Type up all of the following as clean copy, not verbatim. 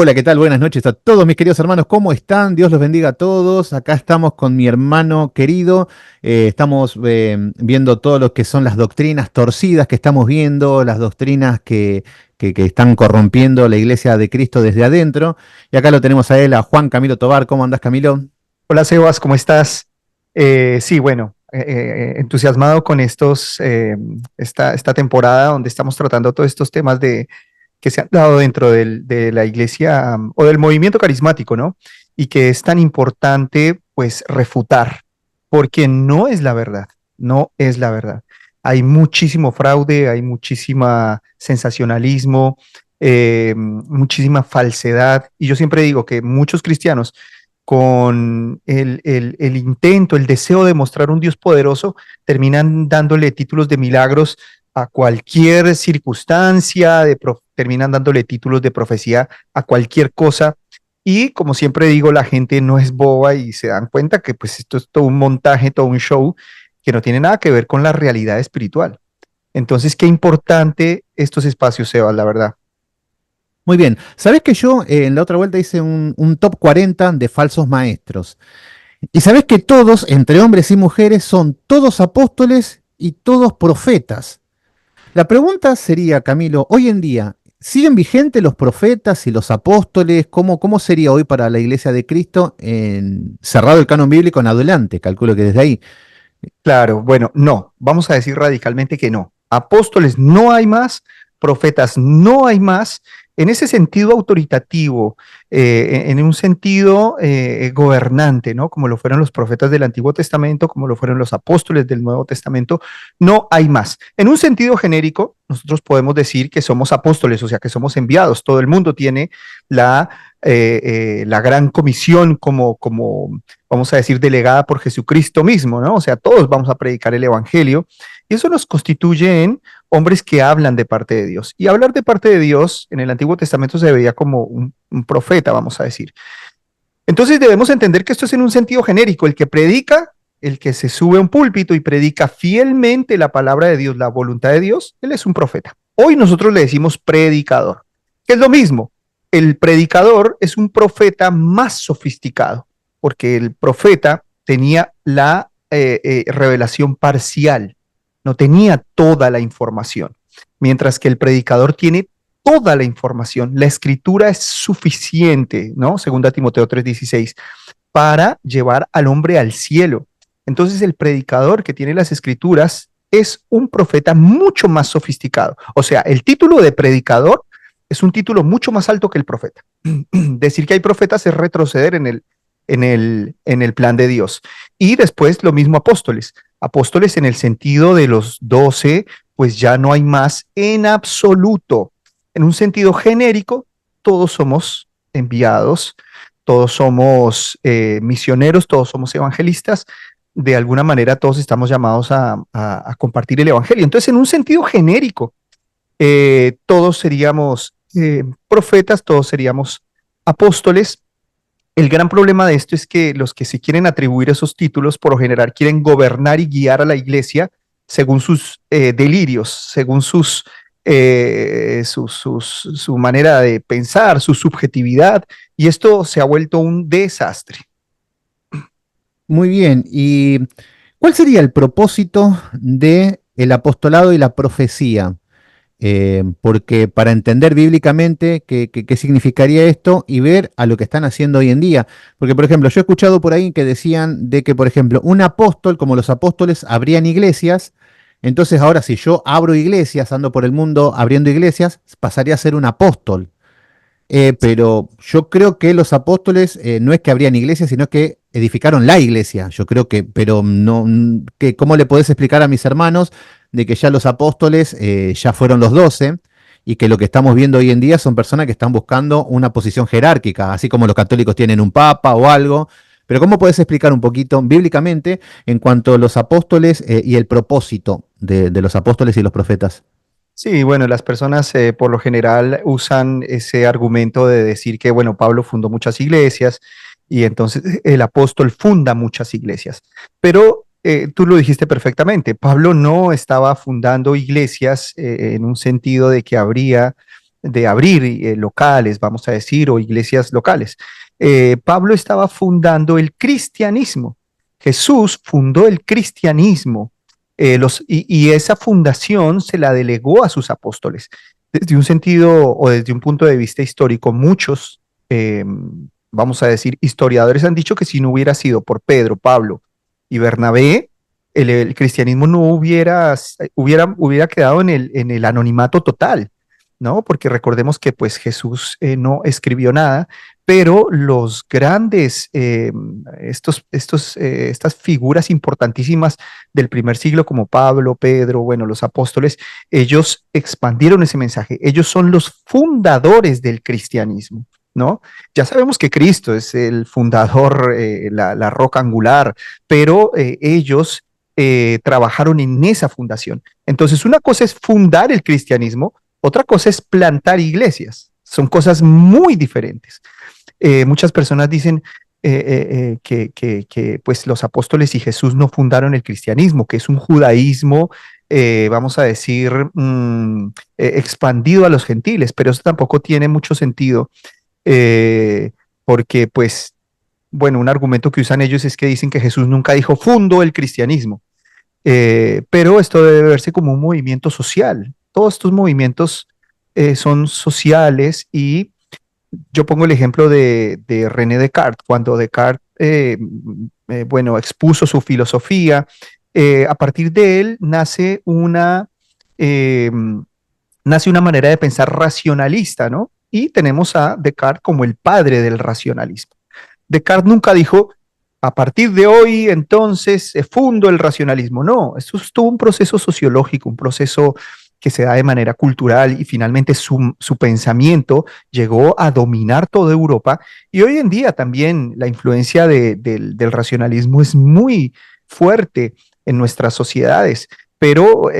Hola, ¿qué tal? Buenas noches a todos mis queridos hermanos. ¿Cómo están? Dios los bendiga a todos. Acá estamos con mi hermano querido. Estamos viendo todo lo que son las doctrinas torcidas que estamos viendo, las doctrinas que están corrompiendo la iglesia de Cristo desde adentro. Y acá lo tenemos a él, a Juan Camilo Tobar. ¿Cómo andás, Camilo? Hola Sebas, ¿cómo estás? Sí, bueno, entusiasmado con esta temporada donde estamos tratando todos estos temas que se han dado dentro de la iglesia o del movimiento carismático, ¿no? Y que es tan importante, pues, refutar, porque no es la verdad, no es la verdad. Hay muchísimo fraude, hay muchísima sensacionalismo, muchísima falsedad, y yo siempre digo que muchos cristianos con el intento, el deseo de mostrar un Dios poderoso, terminan dándole títulos de milagros a cualquier circunstancia, terminan dándole títulos de profecía a cualquier cosa. Y como siempre digo, la gente no es boba y se dan cuenta que pues esto es todo un montaje, todo un show que no tiene nada que ver con la realidad espiritual. Entonces, qué importante estos espacios, Sebas, la verdad. Muy bien. ¿Sabés que yo en la otra vuelta hice un top 40 de falsos maestros? Y sabés que todos, entre hombres y mujeres, son todos apóstoles y todos profetas. La pregunta sería, Camilo, hoy en día, ¿siguen vigentes los profetas y los apóstoles? ¿Cómo sería hoy para la Iglesia de Cristo cerrado el canon bíblico en adelante? Calculo que desde ahí. Claro, bueno, no, vamos a decir radicalmente que no. Apóstoles no hay más, profetas no hay más. En ese sentido autoritativo, en un sentido gobernante, ¿no? Como lo fueron los profetas del Antiguo Testamento, como lo fueron los apóstoles del Nuevo Testamento, no hay más. En un sentido genérico, nosotros podemos decir que somos apóstoles, o sea, que somos enviados. Todo el mundo tiene la, la gran comisión como vamos a decir, delegada por Jesucristo mismo, ¿no? O sea, todos vamos a predicar el Evangelio y eso nos constituye en hombres que hablan de parte de Dios. Y hablar de parte de Dios en el Antiguo Testamento se veía como un profeta, vamos a decir. Entonces debemos entender que esto es en un sentido genérico, el que predica, el que se sube a un púlpito y predica fielmente la palabra de Dios, la voluntad de Dios, él es un profeta. Hoy nosotros le decimos predicador, que es lo mismo. El predicador es un profeta más sofisticado, porque el profeta tenía la revelación parcial, no tenía toda la información, mientras que el predicador tiene toda la información. La escritura es suficiente, ¿no? Segunda Timoteo 3:16, para llevar al hombre al cielo. Entonces el predicador que tiene las escrituras es un profeta mucho más sofisticado. O sea, el título de predicador es un título mucho más alto que el profeta. Decir que hay profetas es retroceder en el plan de Dios. Y después lo mismo apóstoles. Apóstoles en el sentido de los 12, pues ya no hay más en absoluto. En un sentido genérico, todos somos enviados, todos somos misioneros, todos somos evangelistas. De alguna manera todos estamos llamados a compartir el evangelio. Entonces, en un sentido genérico, todos seríamos profetas, todos seríamos apóstoles. El gran problema de esto es que los que se quieren atribuir esos títulos, por lo general, quieren gobernar y guiar a la iglesia según sus delirios, según su manera de pensar, su subjetividad, y esto se ha vuelto un desastre. Muy bien. ¿Y cuál sería el propósito de el apostolado y la profecía? Porque para entender bíblicamente qué significaría esto y ver a lo que están haciendo hoy en día. Porque, por ejemplo, yo he escuchado por ahí que decían de que, por ejemplo, un apóstol, como los apóstoles, abrían iglesias. Entonces, ahora si yo abro iglesias, ando por el mundo abriendo iglesias, pasaría a ser un apóstol. Pero yo creo que los apóstoles no es que abrían iglesias, sino que edificaron la iglesia. Yo creo que, pero no, que, ¿cómo le podés explicar a mis hermanos de que ya los apóstoles ya fueron los 12 y que lo que estamos viendo hoy en día son personas que están buscando una posición jerárquica, así como los católicos tienen un papa o algo? Pero ¿cómo podés explicar un poquito bíblicamente en cuanto a los apóstoles y el propósito de los apóstoles y los profetas? Sí, bueno, las personas por lo general usan ese argumento de decir que, bueno, Pablo fundó muchas iglesias y entonces el apóstol funda muchas iglesias. Pero tú lo dijiste perfectamente, Pablo no estaba fundando iglesias en un sentido de que habría de abrir locales, vamos a decir, o iglesias locales. Pablo estaba fundando el cristianismo. Jesús fundó el cristianismo y esa fundación se la delegó a sus apóstoles. Desde un sentido o desde un punto de vista histórico, muchos, vamos a decir, historiadores han dicho que si no hubiera sido por Pedro, Pablo y Bernabé, el cristianismo no hubiera quedado en el anonimato total, ¿no? Porque recordemos que pues Jesús no escribió nada, pero los grandes, estas figuras importantísimas del primer siglo como Pablo, Pedro, bueno, los apóstoles, ellos expandieron ese mensaje. Ellos son los fundadores del cristianismo, ¿no? Ya sabemos que Cristo es el fundador, la roca angular, pero ellos trabajaron en esa fundación. Entonces, una cosa es fundar el cristianismo, otra cosa es plantar iglesias. Son cosas muy diferentes. Muchas personas dicen que pues los apóstoles y Jesús no fundaron el cristianismo, que es un judaísmo, vamos a decir, expandido a los gentiles, pero eso tampoco tiene mucho sentido, eh, porque pues, bueno, un argumento que usan ellos es que dicen que Jesús nunca dijo fundo el cristianismo, pero esto debe verse como un movimiento social. Todos estos movimientos son sociales y yo pongo el ejemplo de René Descartes, cuando Descartes, bueno, expuso su filosofía, a partir de él eh, nace una manera de pensar racionalista, ¿no? Y tenemos a Descartes como el padre del racionalismo. Descartes nunca dijo, a partir de hoy, entonces, fundo el racionalismo. No, esto es todo un proceso sociológico, un proceso que se da de manera cultural y finalmente su pensamiento llegó a dominar toda Europa y hoy en día también la influencia del racionalismo es muy fuerte en nuestras sociedades, pero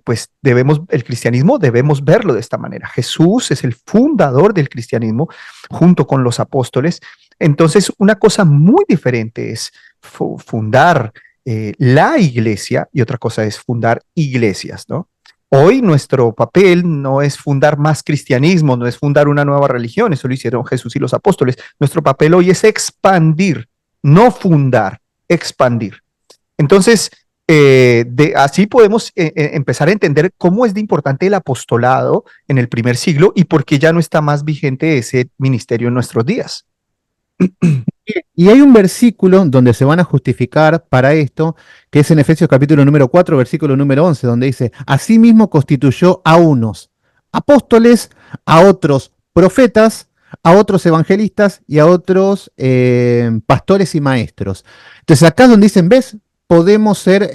pues el cristianismo debemos verlo de esta manera. Jesús es el fundador del cristianismo junto con los apóstoles. Entonces, una cosa muy diferente es fundar la iglesia y otra cosa es fundar iglesias, ¿no? Hoy nuestro papel no es fundar más cristianismo, no es fundar una nueva religión, eso lo hicieron Jesús y los apóstoles. Nuestro papel hoy es expandir, no fundar, expandir. Entonces, así podemos empezar a entender cómo es de importante el apostolado en el primer siglo y por qué ya no está más vigente ese ministerio en nuestros días. Y hay un versículo donde se van a justificar para esto, que es en Efesios capítulo número 4, versículo número 11, donde dice, asimismo constituyó a unos apóstoles, a otros profetas, a otros evangelistas y a otros pastores y maestros. Entonces acá es donde dicen, ¿ves? Podemos ser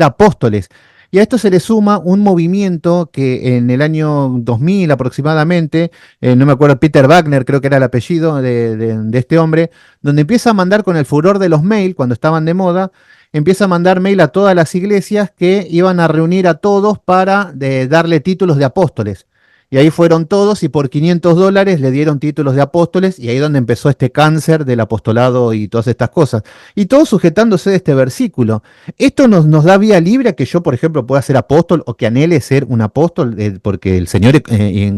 apóstoles. Y a esto se le suma un movimiento que en el año 2000 aproximadamente, no me acuerdo, Peter Wagner creo que era el apellido de este hombre, donde empieza a mandar con el furor de los mail, cuando estaban de moda, empieza a mandar mail a todas las iglesias que iban a reunir a todos para darle títulos de apóstoles. Y ahí fueron todos y por $500 le dieron títulos de apóstoles y ahí es donde empezó este cáncer del apostolado y todas estas cosas. Y todos sujetándose de este versículo. Esto nos da vía libre a que yo, por ejemplo, pueda ser apóstol o que anhele ser un apóstol, porque el Señor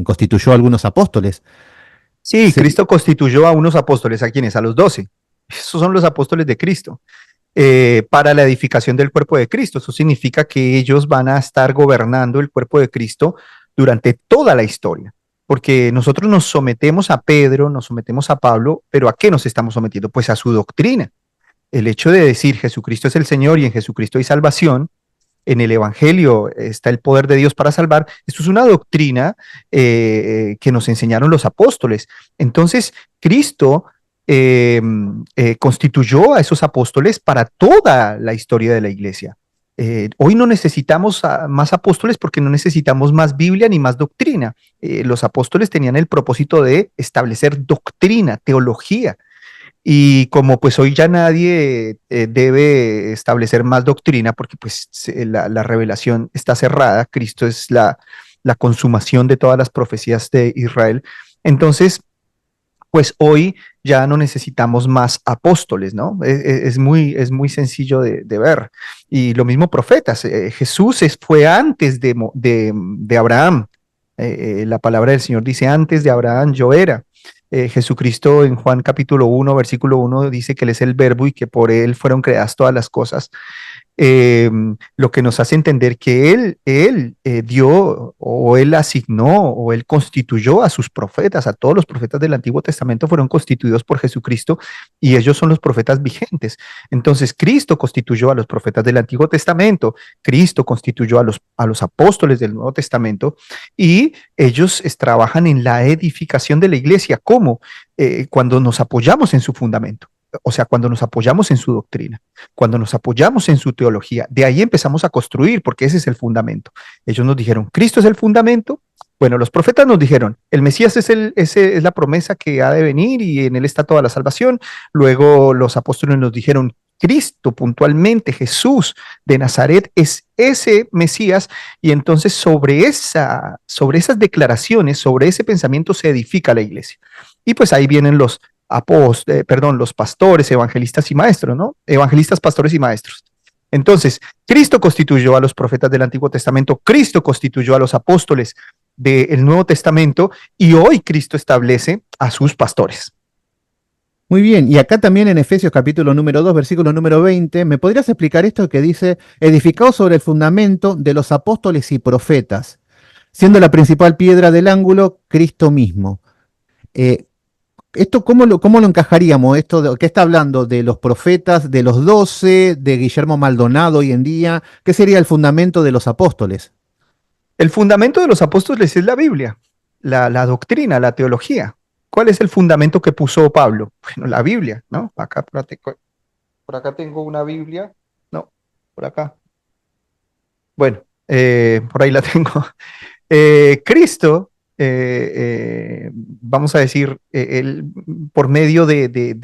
constituyó a algunos apóstoles. Sí, Cristo constituyó a unos apóstoles, ¿a quiénes? A los 12. Esos son los apóstoles de Cristo. Para la edificación del cuerpo de Cristo. Eso significa que ellos van a estar gobernando el cuerpo de Cristo durante toda la historia. Porque nosotros nos sometemos a Pedro, nos sometemos a Pablo, pero ¿a qué nos estamos sometiendo? Pues a su doctrina. El hecho de decir Jesucristo es el Señor y en Jesucristo hay salvación, en el Evangelio está el poder de Dios para salvar, esto es una doctrina que nos enseñaron los apóstoles. Entonces, Cristo constituyó a esos apóstoles para toda la historia de la iglesia. Hoy no necesitamos más apóstoles porque no necesitamos más Biblia ni más doctrina. Los apóstoles tenían el propósito de establecer doctrina, teología. Y como pues hoy ya nadie debe establecer más doctrina porque pues la revelación está cerrada, Cristo es la consumación de todas las profecías de Israel. Entonces, pues hoy ya no necesitamos más apóstoles, ¿no? Es muy sencillo de ver. Y lo mismo profetas. Jesús fue antes de Abraham. La palabra del Señor dice, antes de Abraham yo era. Jesucristo en Juan capítulo 1, versículo 1 dice que Él es el verbo y que por Él fueron creadas todas las cosas. eh, lo que nos hace entender que él dio o él asignó o él constituyó a sus profetas, a todos los profetas del Antiguo Testamento fueron constituidos por Jesucristo y ellos son los profetas vigentes. Entonces Cristo constituyó a los profetas del Antiguo Testamento, Cristo constituyó a los apóstoles del Nuevo Testamento y ellos trabajan en la edificación de la iglesia. ¿Cómo? Cuando nos apoyamos en su fundamento. O sea, cuando nos apoyamos en su doctrina, cuando nos apoyamos en su teología, de ahí empezamos a construir, porque ese es el fundamento. Ellos nos dijeron, Cristo es el fundamento. Bueno, los profetas nos dijeron, el Mesías es la promesa que ha de venir y en él está toda la salvación. Luego los apóstoles nos dijeron, Cristo puntualmente, Jesús de Nazaret es ese Mesías, y entonces sobre esas declaraciones, sobre ese pensamiento se edifica la iglesia. Y pues ahí vienen los pastores, evangelistas y maestros, ¿no? Evangelistas, pastores y maestros. Entonces, Cristo constituyó a los profetas del Antiguo Testamento, Cristo constituyó a los apóstoles del Nuevo Testamento y hoy Cristo establece a sus pastores. Muy bien, y acá también en Efesios capítulo número 2, versículo número 20, ¿me podrías explicar esto que dice, edificado sobre el fundamento de los apóstoles y profetas, siendo la principal piedra del ángulo Cristo mismo? Eh, ¿Esto cómo lo encajaríamos? ¿Qué está hablando? ¿De los profetas, de los 12, de Guillermo Maldonado hoy en día? ¿Qué sería el fundamento de los apóstoles? El fundamento de los apóstoles es la Biblia, la doctrina, la teología. ¿Cuál es el fundamento que puso Pablo? Bueno, la Biblia, ¿no? Por acá tengo una Biblia. No, por acá. Bueno, por ahí la tengo. Cristo, vamos a decir, él, por medio de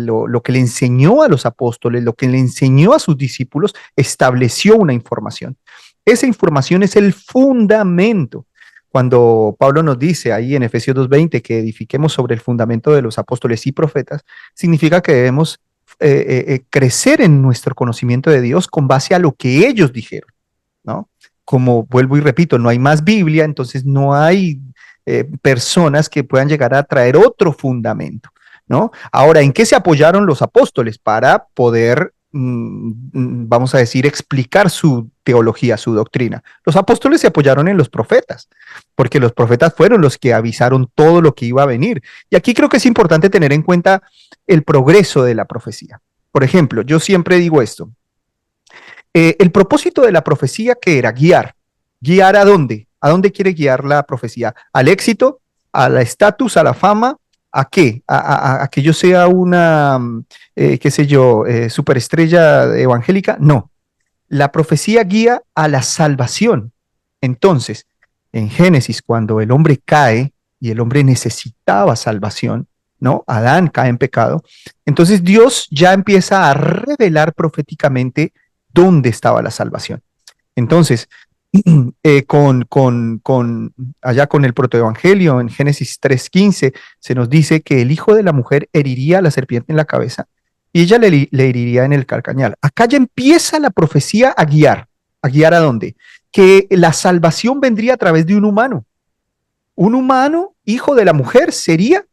lo que le enseñó a los apóstoles, lo que le enseñó a sus discípulos, estableció una información. Esa información es el fundamento. Cuando Pablo nos dice ahí en Efesios 2:20 que edifiquemos sobre el fundamento de los apóstoles y profetas, significa que debemos crecer en nuestro conocimiento de Dios con base a lo que ellos dijeron, ¿no? Como vuelvo y repito, no hay más Biblia, entonces no hay personas que puedan llegar a traer otro fundamento, ¿no? Ahora, ¿en qué se apoyaron los apóstoles para poder, vamos a decir, explicar su teología, su doctrina? Los apóstoles se apoyaron en los profetas, porque los profetas fueron los que avisaron todo lo que iba a venir. Y aquí creo que es importante tener en cuenta el progreso de la profecía. Por ejemplo, yo siempre digo esto. El propósito de la profecía, ¿qué era? Guiar. ¿Guiar a dónde? ¿A dónde quiere guiar la profecía? ¿Al éxito? ¿Al estatus? ¿A la fama? ¿A qué? ¿A que yo sea una, qué sé yo, superestrella evangélica? No. La profecía guía a la salvación. Entonces, en Génesis, cuando el hombre cae y el hombre necesitaba salvación, ¿no? Adán cae en pecado. Entonces Dios ya empieza a revelar proféticamente dónde estaba la salvación. Entonces, allá con el protoevangelio, en Génesis 3:15, se nos dice que el hijo de la mujer heriría a la serpiente en la cabeza y ella le heriría en el calcañar. Acá ya empieza la profecía a guiar. ¿A guiar a dónde? Que la salvación vendría a través de un humano. Un humano, hijo de la mujer, sería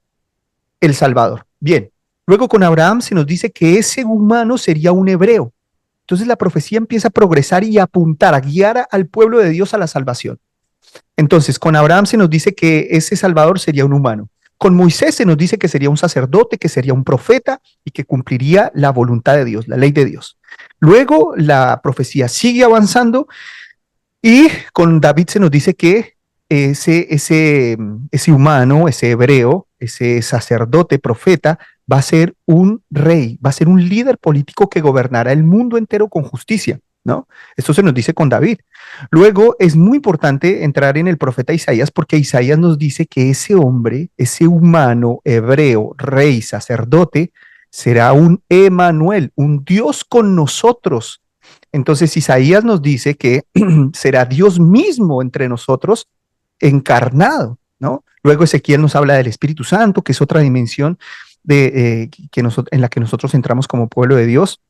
el Salvador. Bien, luego con Abraham se nos dice que ese humano sería un hebreo. Entonces la profecía empieza a progresar y a apuntar, a guiar al pueblo de Dios a la salvación. Entonces con Abraham se nos dice que ese Salvador sería un humano. Con Moisés se nos dice que sería un sacerdote, que sería un profeta y que cumpliría la voluntad de Dios, la ley de Dios. Luego la profecía sigue avanzando y con David se nos dice que ese humano, ese hebreo, ese sacerdote, profeta, va a ser un rey, va a ser un líder político que gobernará el mundo entero con justicia, ¿no? Esto se nos dice con David. Luego es muy importante entrar en el profeta Isaías porque Isaías nos dice que ese hombre, ese humano, hebreo, rey, sacerdote, será un Emanuel, un Dios con nosotros. Entonces Isaías nos dice que será Dios mismo entre nosotros encarnado, ¿no? Luego Ezequiel nos habla del Espíritu Santo, que es otra dimensión en la que nosotros entramos como pueblo de Dios.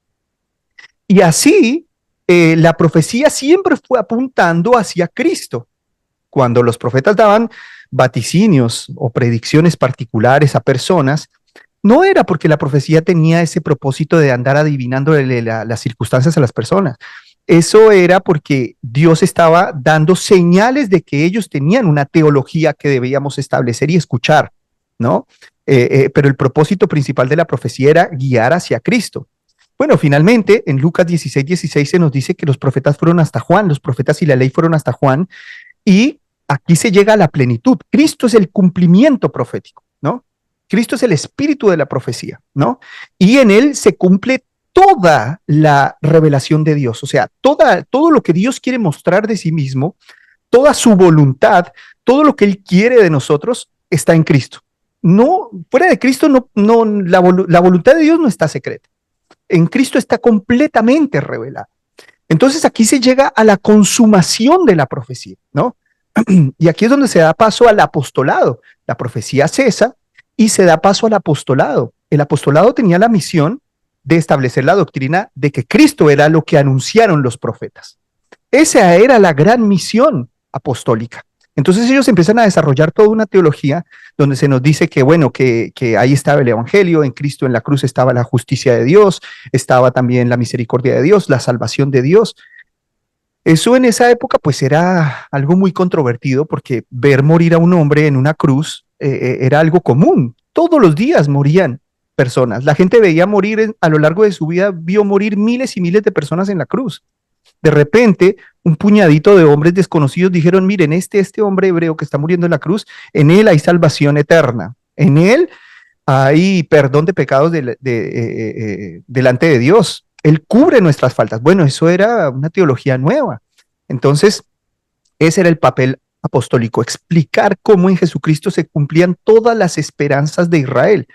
Y así la profecía siempre fue apuntando hacia Cristo. Cuando los profetas daban vaticinios o predicciones particulares a personas, no era porque la profecía tenía ese propósito de andar adivinándole las circunstancias a las personas. Eso era porque Dios estaba dando señales de que ellos tenían una teología que debíamos establecer y escuchar, ¿no? Pero el propósito principal de la profecía era guiar hacia Cristo. Bueno, finalmente, en Lucas 16:16 se nos dice que los profetas fueron hasta Juan, los profetas y la ley fueron hasta Juan, y aquí se llega a la plenitud. Cristo es el cumplimiento profético, ¿no? Cristo es el espíritu de la profecía, ¿no? Y en él se cumple toda la revelación de Dios, o sea, todo lo que Dios quiere mostrar de sí mismo, toda su voluntad, todo lo que él quiere de nosotros está en Cristo. No, fuera de Cristo, la voluntad de Dios no está secreta. En Cristo está completamente revelada. Entonces aquí se llega a la consumación de la profecía, ¿no? Y aquí es donde se da paso al apostolado. La profecía cesa y se da paso al apostolado. El apostolado tenía la misión de establecer la doctrina de que Cristo era lo que anunciaron los profetas. Esa era la gran misión apostólica. Entonces ellos empiezan a desarrollar toda una teología donde se nos dice que, bueno, que ahí estaba el evangelio, en Cristo en la cruz estaba la justicia de Dios, estaba también la misericordia de Dios, la salvación de Dios. Eso en esa época pues era algo muy controvertido porque ver morir a un hombre en una cruz era algo común. Todos los días morían personas. La gente veía morir a lo largo de su vida, vio morir miles y miles de personas en la cruz. De repente, un puñadito de hombres desconocidos dijeron, miren, este hombre hebreo que está muriendo en la cruz, en él hay salvación eterna, en él hay perdón de pecados delante de Dios, él cubre nuestras faltas. Bueno, eso era una teología nueva. Entonces, ese era el papel apostólico, explicar cómo en Jesucristo se cumplían todas las esperanzas de Israel.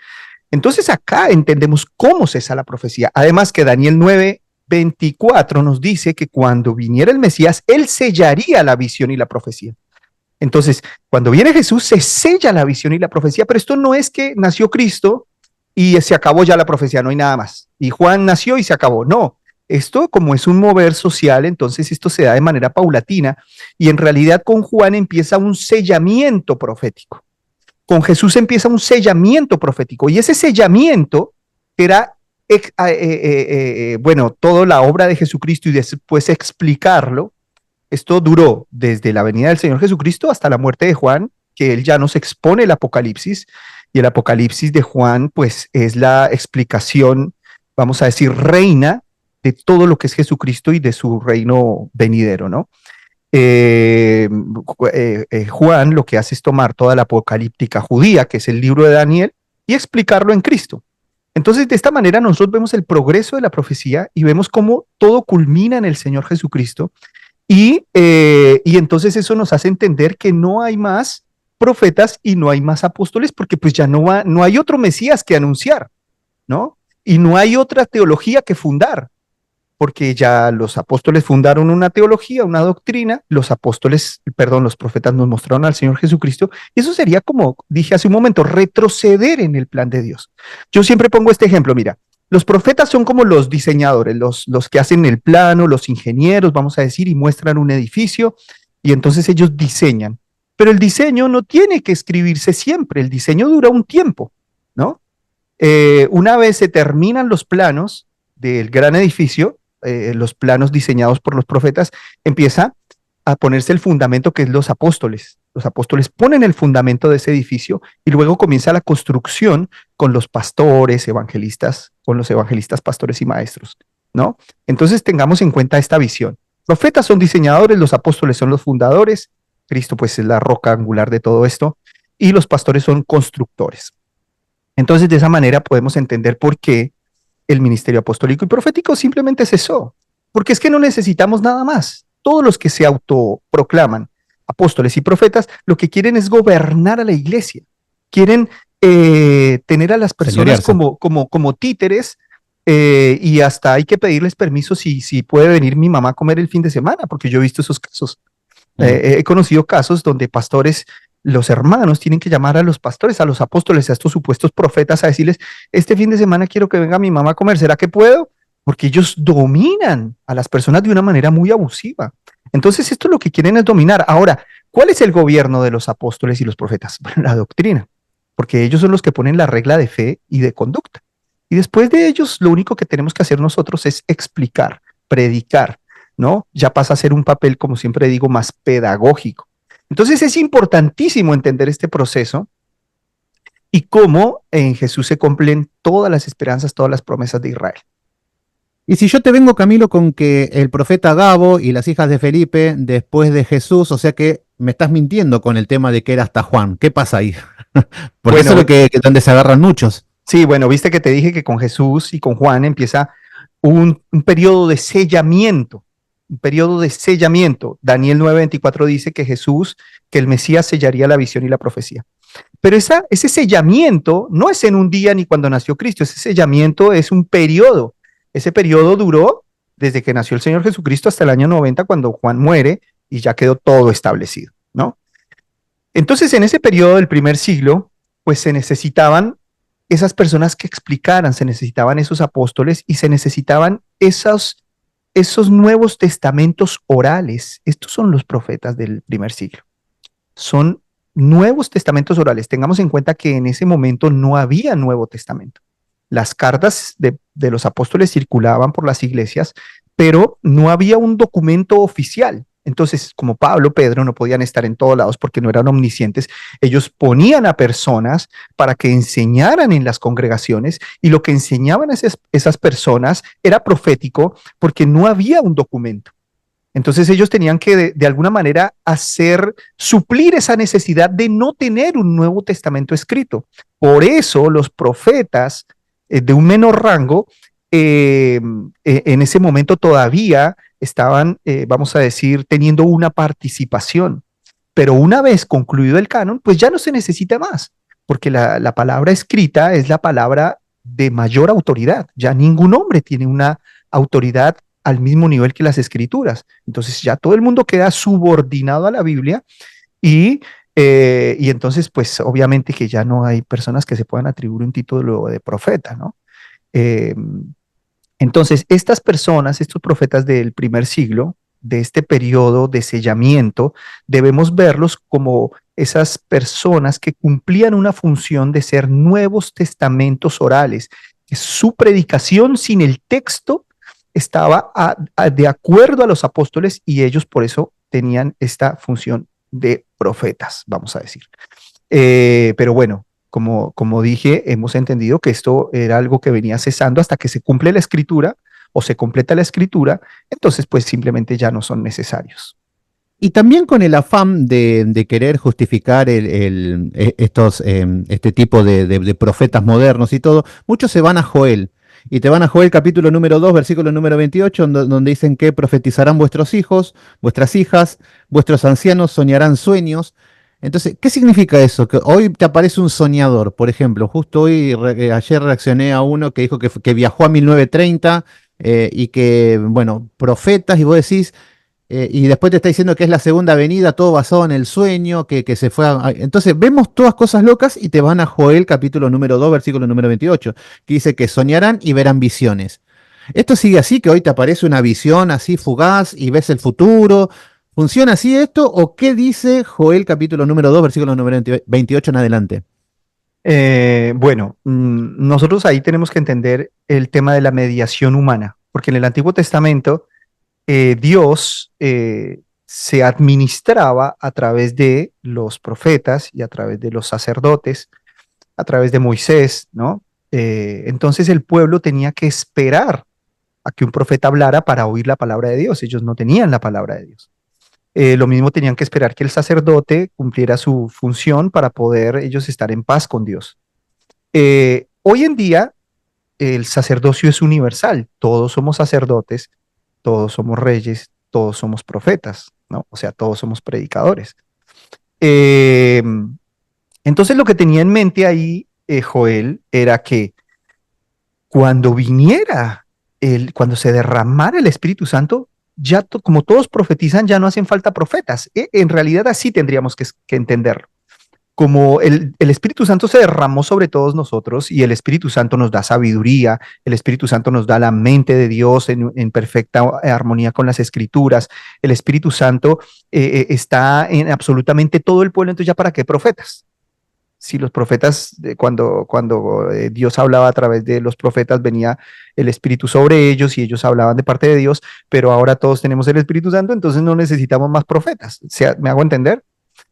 Entonces acá entendemos cómo cesa la profecía. Además que Daniel 9:24 nos dice que cuando viniera el Mesías, él sellaría la visión y la profecía. Entonces, cuando viene Jesús, se sella la visión y la profecía, pero esto no es que nació Cristo y se acabó ya la profecía, no hay nada más. Y Juan nació y se acabó. No, esto como es un mover social, entonces esto se da de manera paulatina y en realidad con Juan empieza un sellamiento profético. Con Jesús empieza un sellamiento profético y ese sellamiento era bueno, toda la obra de Jesucristo y después explicarlo. Esto duró desde la venida del Señor Jesucristo hasta la muerte de Juan, que él ya nos expone el Apocalipsis, y el Apocalipsis de Juan, pues, es la explicación, vamos a decir, reina de todo lo que es Jesucristo y de su reino venidero, ¿no? Juan lo que hace es tomar toda la apocalíptica judía, que es el libro de Daniel, y explicarlo en Cristo. Entonces, de esta manera nosotros vemos el progreso de la profecía y vemos cómo todo culmina en el Señor Jesucristo. Y entonces eso nos hace entender que no hay más profetas y no hay más apóstoles porque pues ya no hay otro Mesías que anunciar, ¿no? Y no hay otra teología que fundar, porque ya los apóstoles fundaron una teología, una doctrina, los profetas nos mostraron al Señor Jesucristo, y eso sería, como dije hace un momento, retroceder en el plan de Dios. Yo siempre pongo este ejemplo, mira, los profetas son como los diseñadores, los que hacen el plano, los ingenieros, vamos a decir, y muestran un edificio, y entonces ellos diseñan. Pero el diseño no tiene que escribirse siempre, el diseño dura un tiempo, ¿no? Una vez se terminan los planos del gran edificio, los planos diseñados por los profetas, empieza a ponerse el fundamento que es los apóstoles. Los apóstoles ponen el fundamento de ese edificio y luego comienza la construcción con los pastores, evangelistas, con los evangelistas, pastores y maestros, ¿no? Entonces tengamos en cuenta esta visión. Profetas son diseñadores, los apóstoles son los fundadores, Cristo pues es la roca angular de todo esto, y los pastores son constructores. Entonces de esa manera podemos entender por qué el ministerio apostólico y profético simplemente cesó, porque es que no necesitamos nada más. Todos los que se autoproclaman apóstoles y profetas, lo que quieren es gobernar a la iglesia, quieren tener a las personas como títeres, y hasta hay que pedirles permiso si puede venir mi mamá a comer el fin de semana, porque yo he visto esos casos. He conocido casos donde pastores, los hermanos tienen que llamar a los pastores, a los apóstoles, a estos supuestos profetas a decirles, este fin de semana quiero que venga mi mamá a comer, ¿será que puedo? Porque ellos dominan a las personas de una manera muy abusiva. Entonces esto lo que quieren es dominar. Ahora, ¿cuál es el gobierno de los apóstoles y los profetas? Bueno, la doctrina, porque ellos son los que ponen la regla de fe y de conducta. Y después de ellos, lo único que tenemos que hacer nosotros es explicar, predicar, ¿no? Ya pasa a ser un papel, como siempre digo, más pedagógico. Entonces es importantísimo entender este proceso y cómo en Jesús se cumplen todas las esperanzas, todas las promesas de Israel. Y si yo te vengo, Camilo, con que el profeta Gabo y las hijas de Felipe después de Jesús, o sea que me estás mintiendo con el tema de que era hasta Juan, ¿qué pasa ahí? Porque eso es Bueno, lo donde se agarran muchos. sí, bueno, viste que te dije que con Jesús y con Juan empieza un periodo de sellamiento, un periodo de sellamiento. Daniel 9:24 dice que Jesús, que el Mesías sellaría la visión y la profecía. Pero ese sellamiento no es en un día ni cuando nació Cristo, ese sellamiento es un periodo. Ese periodo duró desde que nació el Señor Jesucristo hasta el año 90, cuando Juan muere y ya quedó todo establecido, ¿no? Entonces, en ese periodo del primer siglo, pues se necesitaban esas personas que explicaran, se necesitaban esos apóstoles y se necesitaban esos nuevos testamentos orales. Estos son los profetas del primer siglo. Son nuevos testamentos orales. Tengamos en cuenta que en ese momento no había Nuevo Testamento. Las cartas de los apóstoles circulaban por las iglesias, pero no había un documento oficial. Entonces, como Pablo, Pedro no podían estar en todos lados porque no eran omniscientes, ellos ponían a personas para que enseñaran en las congregaciones y lo que enseñaban a esas personas era profético porque no había un documento. Entonces ellos tenían que de alguna manera suplir esa necesidad de no tener un Nuevo Testamento escrito. Por eso los profetas de un menor rango en ese momento todavía estaban, vamos a decir, teniendo una participación. Pero una vez concluido el canon, pues ya no se necesita más, porque la palabra escrita es la palabra de mayor autoridad. Ya ningún hombre tiene una autoridad al mismo nivel que las escrituras. Entonces ya todo el mundo queda subordinado a la Biblia y entonces pues obviamente que ya no hay personas que se puedan atribuir un título de profeta, ¿no? Eh, entonces estas personas, estos profetas del primer siglo, de este periodo de sellamiento, debemos verlos como esas personas que cumplían una función de ser nuevos testamentos orales, que su predicación sin el texto estaba de acuerdo a los apóstoles y ellos por eso tenían esta función de profetas, vamos a decir. Pero bueno, como dije, hemos entendido que esto era algo que venía cesando hasta que se cumple la escritura o se completa la escritura, entonces pues simplemente ya no son necesarios. Y también con el afán de querer justificar este tipo de profetas modernos y todo, muchos se van a Joel. Y te van a Joel capítulo número 2, versículo número 28, donde dicen que profetizarán vuestros hijos, vuestras hijas, vuestros ancianos soñarán sueños. Entonces, ¿qué significa eso? Que hoy te aparece un soñador, por ejemplo. Justo ayer reaccioné a uno que dijo que viajó a 1930 y que, bueno, profetas, y vos decís, y después te está diciendo que es la segunda venida, todo basado en el sueño, que se fue Entonces vemos todas cosas locas y te van a Joel capítulo número 2 versículo número 28 que dice que soñarán y verán visiones. ¿Esto sigue así, que hoy te aparece una visión así fugaz y ves el futuro? ¿Funciona así esto o qué dice Joel capítulo número 2 versículo número 28 en adelante? Bueno, nosotros ahí tenemos que entender el tema de la mediación humana, porque en el Antiguo Testamento Dios se administraba a través de los profetas y a través de los sacerdotes, a través de Moisés, ¿no? Entonces el pueblo tenía que esperar a que un profeta hablara para oír la palabra de Dios. Ellos no tenían la palabra de Dios. Lo mismo tenían que esperar que el sacerdote cumpliera su función para poder ellos estar en paz con Dios. Hoy en día el sacerdocio es universal. Todos somos sacerdotes, todos somos reyes, todos somos profetas, ¿no? O sea, todos somos predicadores. Eh, entonces lo que tenía en mente ahí Joel era que cuando viniera, cuando se derramara el Espíritu Santo, ya como todos profetizan, ya no hacen falta profetas. En realidad así tendríamos que entenderlo. como el Espíritu Santo se derramó sobre todos nosotros y el Espíritu Santo nos da sabiduría, el Espíritu Santo nos da la mente de Dios en perfecta armonía con las Escrituras, el Espíritu Santo está en absolutamente todo el pueblo, entonces ya para qué profetas. Si los profetas, cuando Dios hablaba a través de los profetas, venía el Espíritu sobre ellos y ellos hablaban de parte de Dios, pero ahora todos tenemos el Espíritu Santo, entonces no necesitamos más profetas. ¿Me hago entender?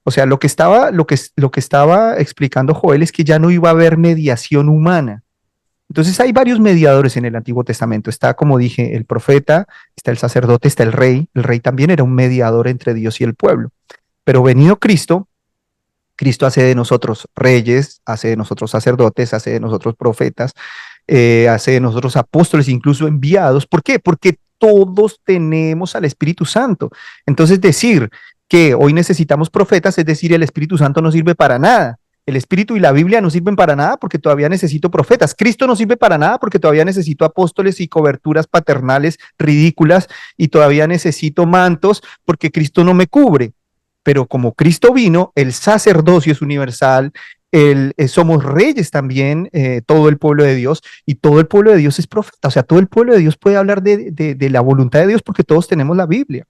O sea, lo que estaba explicando Joel es que ya no iba a haber mediación humana. Entonces hay varios mediadores en el Antiguo Testamento. Está, como dije, el profeta, está el sacerdote, está el rey. El rey también era un mediador entre Dios y el pueblo. Pero venido Cristo, Cristo hace de nosotros reyes, hace de nosotros sacerdotes, hace de nosotros profetas, hace de nosotros apóstoles, incluso enviados. ¿Por qué? Porque todos tenemos al Espíritu Santo. Entonces decir que hoy necesitamos profetas, es decir, el Espíritu Santo no sirve para nada. El Espíritu y la Biblia no sirven para nada porque todavía necesito profetas. Cristo no sirve para nada porque todavía necesito apóstoles y coberturas paternales ridículas y todavía necesito mantos porque Cristo no me cubre. Pero como Cristo vino, el sacerdocio es universal, somos reyes también, todo el pueblo de Dios, y todo el pueblo de Dios es profeta. O sea, todo el pueblo de Dios puede hablar de la voluntad de Dios porque todos tenemos la Biblia.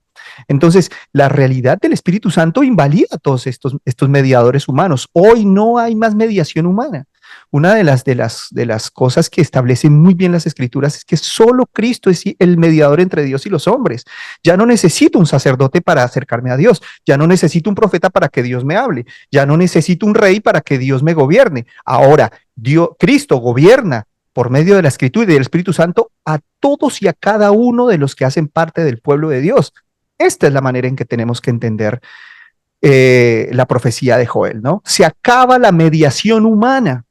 Entonces, la realidad del Espíritu Santo invalida a todos estos mediadores humanos. Hoy no hay más mediación humana. Una de las cosas que establecen muy bien las Escrituras es que solo Cristo es el mediador entre Dios y los hombres. Ya no necesito un sacerdote para acercarme a Dios. Ya no necesito un profeta para que Dios me hable. Ya no necesito un rey para que Dios me gobierne. Ahora, Cristo gobierna por medio de la Escritura y del Espíritu Santo a todos y a cada uno de los que hacen parte del pueblo de Dios. Esta es la manera en que tenemos que entender la profecía de Joel, ¿no? Se acaba la mediación humana,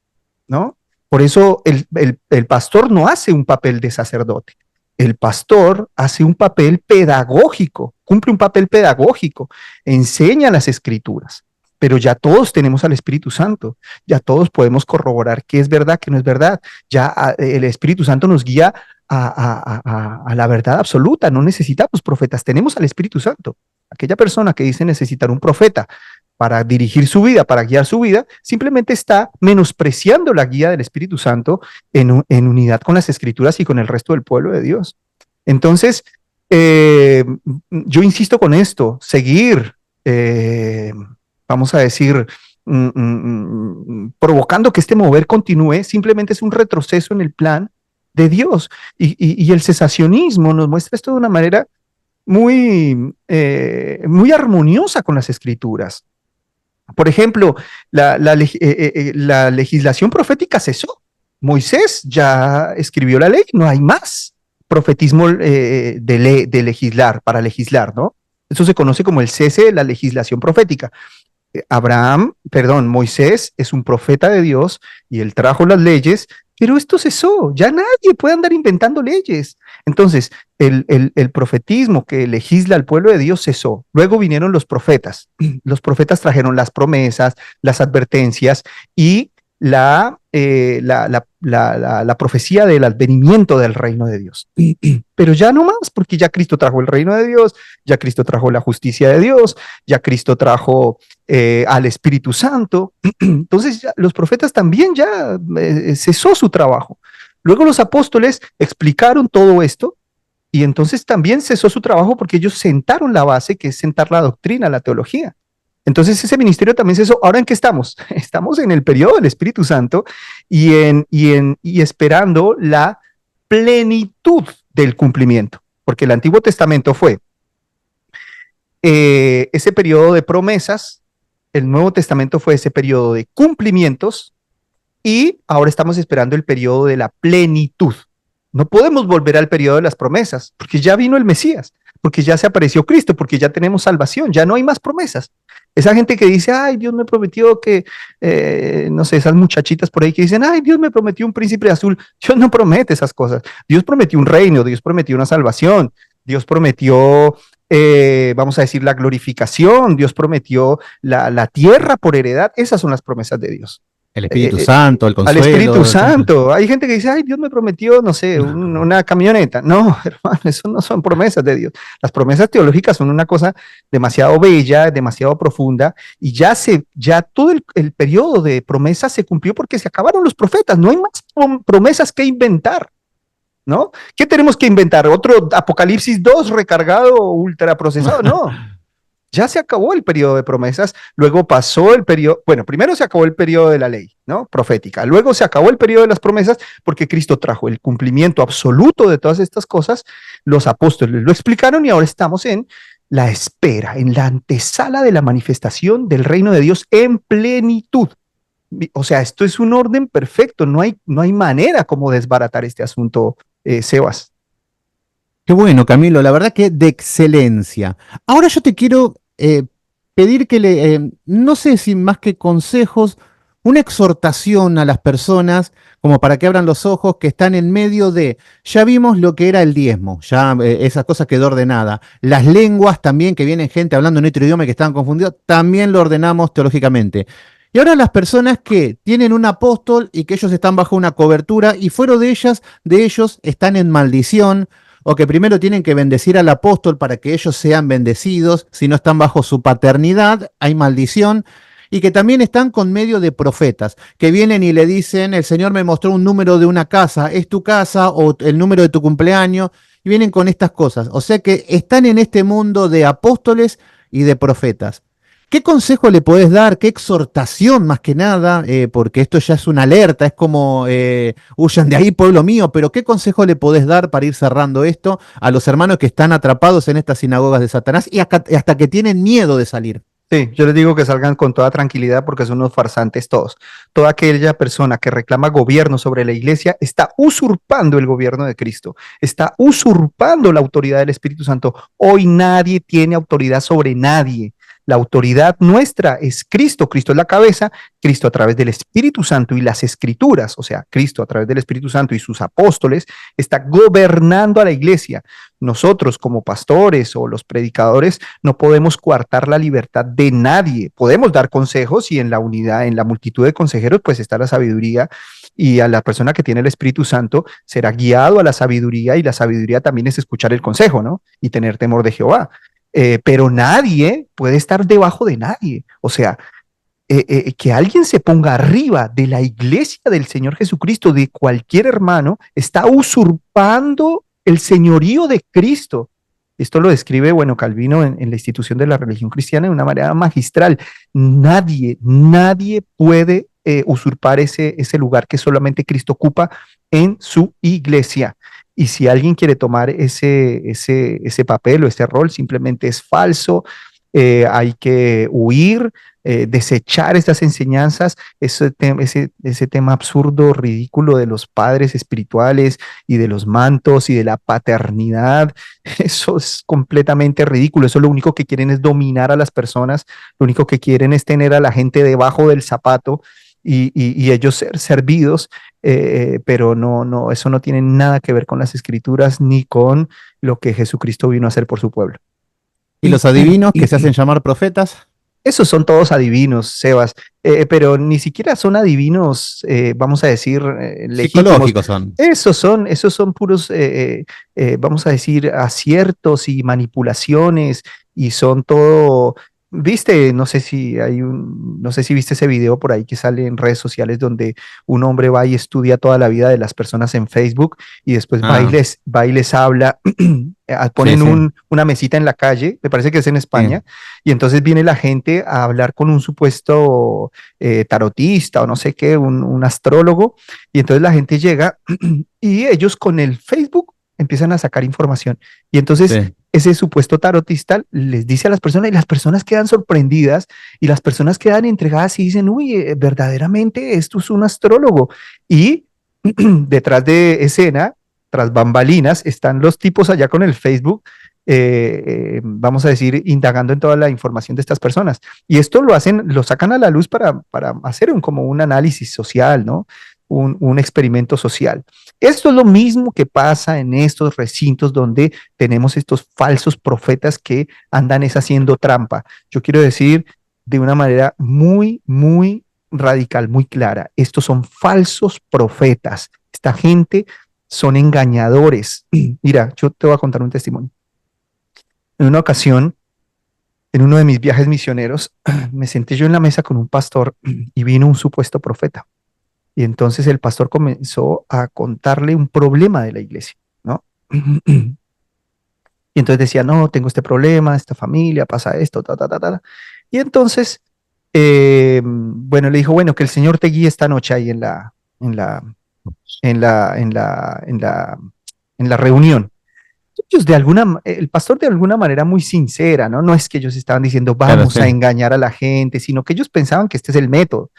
¿no? Por eso el pastor no hace un papel de sacerdote. El pastor hace un papel pedagógico, cumple un papel pedagógico, enseña las escrituras, pero ya todos tenemos al Espíritu Santo, ya todos podemos corroborar qué es verdad, qué no es verdad, ya el Espíritu Santo nos guía a la verdad absoluta, no necesitamos profetas, tenemos al Espíritu Santo. Aquella persona que dice necesitar un profeta para dirigir su vida, para guiar su vida, simplemente está menospreciando la guía del Espíritu Santo en unidad con las Escrituras y con el resto del pueblo de Dios. Entonces, yo insisto con esto, seguir, vamos a decir, provocando que este mover continúe, simplemente es un retroceso en el plan de Dios. Y el cesacionismo nos muestra esto de una manera muy armoniosa con las Escrituras. Por ejemplo, la legislación profética cesó. Moisés ya escribió la ley, no hay más profetismo de legislar, para legislar, ¿no? Eso se conoce como el cese de la legislación profética. Moisés es un profeta de Dios y él trajo las leyes, pero esto cesó, ya nadie puede andar inventando leyes. Entonces, el profetismo que legisla al pueblo de Dios cesó. Luego vinieron los profetas. Los profetas trajeron las promesas, las advertencias y la profecía del advenimiento del reino de Dios. Pero ya no más, porque ya Cristo trajo el reino de Dios, ya Cristo trajo la justicia de Dios, ya Cristo trajo al Espíritu Santo. Entonces los profetas también ya cesó su trabajo. Luego los apóstoles explicaron todo esto y entonces también cesó su trabajo porque ellos sentaron la base, que es sentar la doctrina, la teología. Entonces ese ministerio también cesó. ¿Ahora en qué estamos? Estamos en el periodo del Espíritu Santo y esperando la plenitud del cumplimiento, porque el Antiguo Testamento fue ese periodo de promesas, el Nuevo Testamento fue ese periodo de cumplimientos y ahora estamos esperando el periodo de la plenitud. No podemos volver al periodo de las promesas, porque ya vino el Mesías, porque ya se apareció Cristo, porque ya tenemos salvación, ya no hay más promesas. Esa gente que dice, ay, Dios me prometió que, no sé, esas muchachitas por ahí que dicen, ay, Dios me prometió un príncipe azul. Dios no promete esas cosas. Dios prometió un reino, Dios prometió una salvación, Dios prometió, vamos a decir, la glorificación, Dios prometió la tierra por heredad. Esas son las promesas de Dios. El Espíritu Santo, el al Espíritu consuelo. Santo. Hay gente que dice, ay, Dios me prometió, no sé, una camioneta. No, hermano, eso no son promesas de Dios. Las promesas teológicas son una cosa demasiado bella, demasiado profunda, y ya todo el periodo de promesas se cumplió porque se acabaron los profetas. No hay más promesas que inventar, ¿no? ¿Qué tenemos que inventar? ¿Otro Apocalipsis 2 recargado, ultraprocesado? No. Ya se acabó el periodo de promesas, luego pasó el periodo, bueno, primero se acabó el periodo de la ley, ¿no? Profética, luego se acabó el periodo de las promesas porque Cristo trajo el cumplimiento absoluto de todas estas cosas, los apóstoles lo explicaron y ahora estamos en la espera, en la antesala de la manifestación del reino de Dios en plenitud. O sea, esto es un orden perfecto, no hay manera como desbaratar este asunto, Sebas. Qué bueno, Camilo, la verdad que de excelencia. Ahora yo te quiero pedir que no sé si más que consejos, una exhortación a las personas, como para que abran los ojos, que están en medio de, ya vimos lo que era el diezmo, ya esa cosa quedó ordenada. Las lenguas también, que vienen gente hablando en otro idioma y que estaban confundidos, también lo ordenamos teológicamente. Y ahora las personas que tienen un apóstol y que ellos están bajo una cobertura y fuera de ellos están en maldición, o que primero tienen que bendecir al apóstol para que ellos sean bendecidos, si no están bajo su paternidad, hay maldición, y que también están con medio de profetas, que vienen y le dicen, el Señor me mostró un número de una casa, es tu casa, o el número de tu cumpleaños, y vienen con estas cosas. O sea que están en este mundo de apóstoles y de profetas. ¿Qué consejo le podés dar? ¿Qué exhortación más que nada? Porque esto ya es una alerta, es como huyan de ahí, pueblo mío, pero ¿qué consejo le podés dar para ir cerrando esto a los hermanos que están atrapados en estas sinagogas de Satanás y hasta que tienen miedo de salir? Sí, yo les digo que salgan con toda tranquilidad porque son unos farsantes todos. Toda aquella persona que reclama gobierno sobre la iglesia está usurpando el gobierno de Cristo, está usurpando la autoridad del Espíritu Santo. Hoy nadie tiene autoridad sobre nadie. La autoridad nuestra es Cristo, Cristo es la cabeza, Cristo a través del Espíritu Santo y las Escrituras, o sea, Cristo a través del Espíritu Santo y sus apóstoles, está gobernando a la iglesia. Nosotros como pastores o los predicadores no podemos coartar la libertad de nadie. Podemos dar consejos y en la unidad, en la multitud de consejeros, pues está la sabiduría y a la persona que tiene el Espíritu Santo será guiado a la sabiduría y la sabiduría también es escuchar el consejo, ¿no? Y tener temor de Jehová. Pero nadie puede estar debajo de nadie. O sea, que alguien se ponga arriba de la iglesia del Señor Jesucristo, de cualquier hermano, está usurpando el señorío de Cristo. Esto lo describe, bueno, Calvino en la institución de la religión cristiana de una manera magistral. Nadie puede usurpar ese lugar que solamente Cristo ocupa en su iglesia. Y si alguien quiere tomar ese papel o ese rol, simplemente es falso. Hay que huir, desechar estas enseñanzas, ese tema absurdo, ridículo de los padres espirituales y de los mantos y de la paternidad. Eso es completamente ridículo. Eso lo único que quieren es dominar a las personas, lo único que quieren es tener a la gente debajo del zapato y ellos ser servidos, pero no, eso no tiene nada que ver con las escrituras ni con lo que Jesucristo vino a hacer por su pueblo. ¿Y los adivinos que se hacen llamar profetas? Esos son todos adivinos, Sebas, pero ni siquiera son adivinos, vamos a decir, legítimos. Psicológicos son. Esos son puros, vamos a decir, aciertos y manipulaciones y son todo. Viste, no sé si viste ese video por ahí que sale en redes sociales donde un hombre va y estudia toda la vida de las personas en Facebook y después Ah, va y les habla, sí, ponen sí, una mesita en la calle, me parece que es en sí. España, y entonces viene la gente a hablar con un supuesto tarotista o no sé qué, un astrólogo, y entonces la gente llega y ellos con el Facebook empiezan a sacar información. Y entonces Sí. ese supuesto tarotista les dice a las personas y las personas quedan sorprendidas y las personas quedan entregadas y dicen, uy, verdaderamente esto es un astrólogo. Y detrás de escena, tras bambalinas, están los tipos allá con el Facebook, vamos a decir, indagando en toda la información de estas personas. Y esto lo sacan a la luz para hacer como un análisis social, ¿no? Un experimento social. Esto es lo mismo que pasa en estos recintos donde tenemos estos falsos profetas que andan haciendo trampa. Yo quiero decir de una manera muy, muy radical muy clara. Estos son falsos profetas. Esta gente son engañadores. Mira, yo te voy a contar un testimonio. En una ocasión, en uno de mis viajes misioneros, me senté yo en la mesa con un pastor y vino un supuesto profeta. Y entonces el pastor comenzó a contarle un problema de la iglesia, ¿no? Y entonces decía, no, tengo este problema, esta familia, pasa esto, ta, ta, ta, ta. Y entonces, bueno, le dijo, bueno, que el Señor te guíe esta noche ahí en la, en la reunión. Ellos el pastor de alguna manera muy sincera, ¿no? No es que ellos estaban diciendo, Claro, vamos sí. a engañar a la gente, sino que ellos pensaban que este es el método.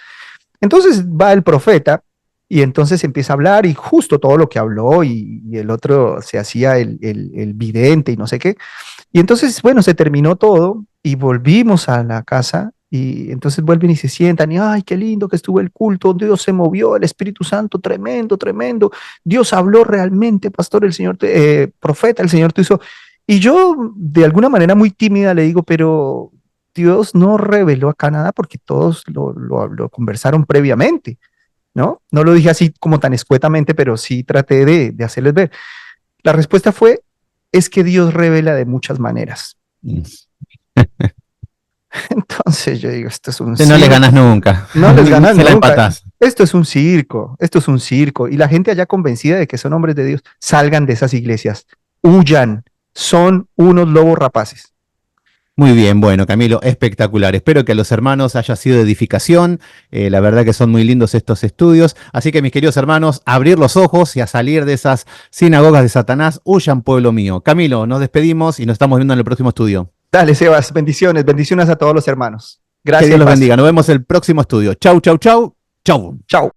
Entonces va el profeta y entonces empieza a hablar y justo todo lo que habló y el otro se hacía el vidente y no sé qué. Y entonces, bueno, se terminó todo y volvimos a la casa y entonces vuelven y se sientan y, ay, qué lindo que estuvo el culto, Dios se movió, el Espíritu Santo, tremendo, tremendo, Dios habló realmente, pastor, el Señor, profeta, el Señor te hizo. Y yo, de alguna manera muy tímida, le digo, pero Dios no reveló acá nada porque todos lo conversaron previamente, ¿no? No lo dije así como tan escuetamente, pero sí traté de hacerles ver. La respuesta fue, es que Dios revela de muchas maneras. Entonces yo digo, esto es un No les ganas circo. nunca. No les ganas Se la nunca. empatás. Esto es un circo, esto es un circo. Y la gente allá convencida de que son hombres de Dios, salgan de esas iglesias, huyan, son unos lobos rapaces. Muy bien, bueno, Camilo, espectacular. Espero que a los hermanos haya sido de edificación. La verdad que son muy lindos estos estudios. Así que, mis queridos hermanos, abrir los ojos y a salir de esas sinagogas de Satanás. Huyan, pueblo mío. Camilo, nos despedimos y nos estamos viendo en el próximo estudio. Dale, Sebas, bendiciones, bendiciones a todos los hermanos. Que Dios Gracias y los paz. bendiga. Nos vemos en el próximo estudio. Chau, chau, chau. Chau. Chao.